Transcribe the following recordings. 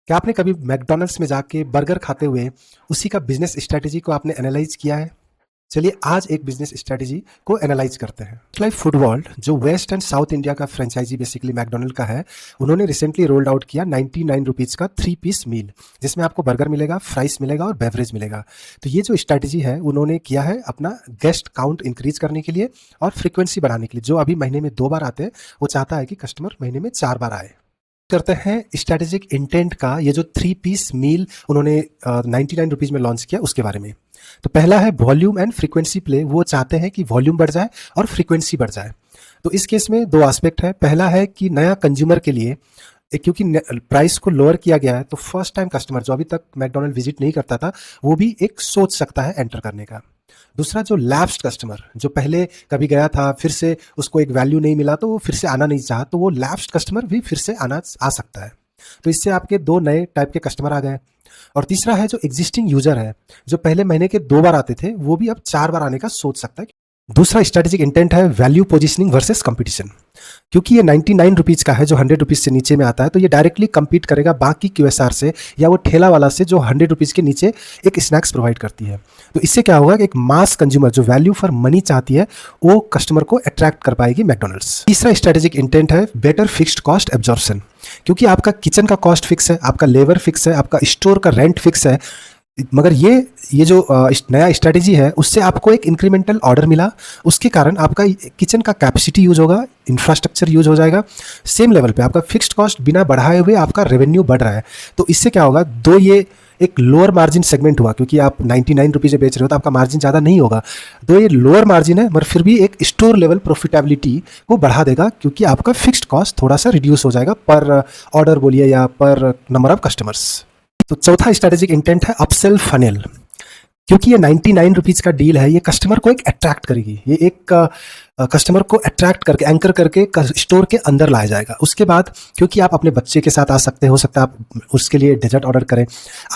क्या आपने कभी मैकडॉनल्ड्स में जाके बर्गर खाते हुए उसी का बिजनेस स्ट्रैटेजी को आपने एनालाइज किया है? चलिए आज एक बिजनेस स्ट्रैटेजी को एनालाइज करते हैं। लाइफ फूड वर्ल्ड जो वेस्ट एंड साउथ इंडिया का फ्रेंचाइजी बेसिकली मैकडॉनल्ड का है, उन्होंने रिसेंटली रोल्ड आउट किया 99 रुपीज़ का 3 पीस मील, जिसमें आपको बर्गर मिलेगा, फ्राइज मिलेगा और बेवरेज मिलेगा। तो ये जो स्ट्रैटेजी है उन्होंने किया है अपना गेस्ट काउंट इंक्रीज करने के लिए और फ्रीक्वेंसी बढ़ाने के लिए। जो अभी महीने में 2 बार आते हैं वो चाहता है कि कस्टमर महीने में 4 बार आए। करते हैं स्ट्रैटेजिक इंटेंट का, ये जो 3 पीस मील उन्होंने 99 रुपीज़ में लॉन्च किया उसके बारे में। तो पहला है वॉल्यूम एंड फ्रीक्वेंसी प्ले। वो चाहते हैं कि वॉल्यूम बढ़ जाए और फ्रीक्वेंसी बढ़ जाए। तो इस केस में दो एस्पेक्ट है। पहला है कि नया कंज्यूमर के लिए क्योंकि प्राइस को लोअर किया गया है, तो फर्स्ट टाइम कस्टमर जो अभी तक मैकडोनल्ड विजिट नहीं करता था वो भी एक सोच सकता है एंटर करने का। दूसरा, जो लैप्स्ड कस्टमर जो पहले कभी गया था, फिर से उसको एक वैल्यू नहीं मिला तो वो फिर से आना नहीं चाहा, तो वो लैप्स्ड कस्टमर भी फिर से आ सकता है। तो इससे आपके दो नए टाइप के कस्टमर आ गए। और तीसरा है जो एग्जिस्टिंग यूजर है, जो पहले महीने के 2 बार आते थे, वो भी अब 4 बार आने का सोच सकता है। दूसरा स्ट्रेटेजिक इंटेंट है वैल्यू पोजिशनिंग वर्सेस कंपटीशन। क्योंकि ये 99 रुपीज़ का है जो 100 रुपीज़ से नीचे में आता है, तो ये डायरेक्टली compete करेगा बाकी QSR से या वो ठेला वाला से जो 100 रुपीज़ के नीचे एक स्नैक्स प्रोवाइड करती है। तो इससे क्या होगा कि एक मास कंज्यूमर जो वैल्यू फॉर मनी चाहती है वो कस्टमर को अट्रैक्ट कर पाएगी मैकडोनल्ड्स। तीसरा स्ट्रेटेजिक इंटेंट है बेटर फिक्स्ड कॉस्ट एब्जॉर्प्शन। क्योंकि आपका किचन का कॉस्ट फिक्स है, आपका लेबर फिक्स है, आपका स्टोर का रेंट फिक्स है, मगर ये जो नया स्ट्रैटेजी है उससे आपको एक इंक्रीमेंटल ऑर्डर मिला, उसके कारण आपका किचन का कैपेसिटी यूज होगा, इंफ्रास्ट्रक्चर यूज हो जाएगा, सेम लेवल पे आपका फिक्स्ड कॉस्ट बिना बढ़ाए हुए आपका रेवेन्यू बढ़ रहा है। तो इससे क्या होगा, दो ये एक लोअर मार्जिन सेगमेंट हुआ, क्योंकि आप 99 रुपीज़ बेच रहे हो तो आपका मार्जिन ज़्यादा नहीं होगा। तो ये लोअर मार्जिन है, मगर फिर भी एक स्टोर लेवल प्रॉफिटेबिलिटी को बढ़ा देगा, क्योंकि आपका फिक्स्ड कॉस्ट थोड़ा सा रिड्यूस हो जाएगा पर ऑर्डर बोलिए या पर नंबर ऑफ कस्टमर्स। तो चौथा स्ट्रेटेजिक इंटेंट है अपसेल फनेल। क्योंकि ये 99 रुपीज़ का डील है, ये कस्टमर को एक अट्रैक्ट करेगी, ये एक कस्टमर को अट्रैक्ट करके एंकर करके स्टोर के अंदर लाया जाएगा। उसके बाद क्योंकि आप अपने बच्चे के साथ आ सकते हो सकता है आप उसके लिए डेजर्ट ऑर्डर करें,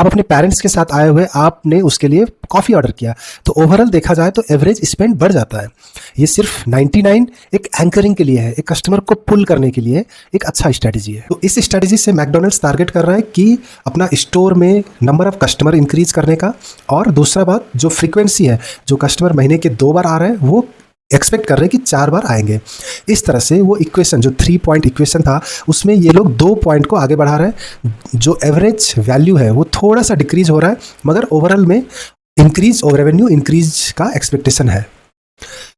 आप अपने पेरेंट्स के साथ आए हुए आपने उसके लिए कॉफ़ी ऑर्डर किया, तो ओवरऑल देखा जाए तो एवरेज स्पेंड बढ़ जाता है। ये सिर्फ 99 एक एंकरिंग के लिए है, एक कस्टमर को पुल करने के लिए एक अच्छा स्ट्रैटेजी है। तो इस स्ट्रैटेजी से मैकडोनल्ड्स टारगेट कर रहा है कि अपना स्टोर में नंबर ऑफ कस्टमर इंक्रीज करने का, और दूसरा बात जो फ्रीक्वेंसी है, जो कस्टमर महीने के 2 बार आ रहे हैं वो एक्सपेक्ट कर रहे हैं कि 4 बार आएंगे। इस तरह से वो इक्वेशन जो 3 पॉइंट इक्वेशन था उसमें ये लोग 2 पॉइंट को आगे बढ़ा रहे हैं। जो एवरेज वैल्यू है वो थोड़ा सा डिक्रीज हो रहा है, मगर ओवरऑल में इंक्रीज और रेवेन्यू इंक्रीज का एक्सपेक्टेशन है।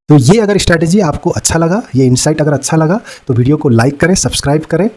तो ये अगर स्ट्रैटेजी आपको अच्छा लगा, ये इनसाइट अगर अच्छा लगा तो वीडियो को लाइक करें, सब्सक्राइब करें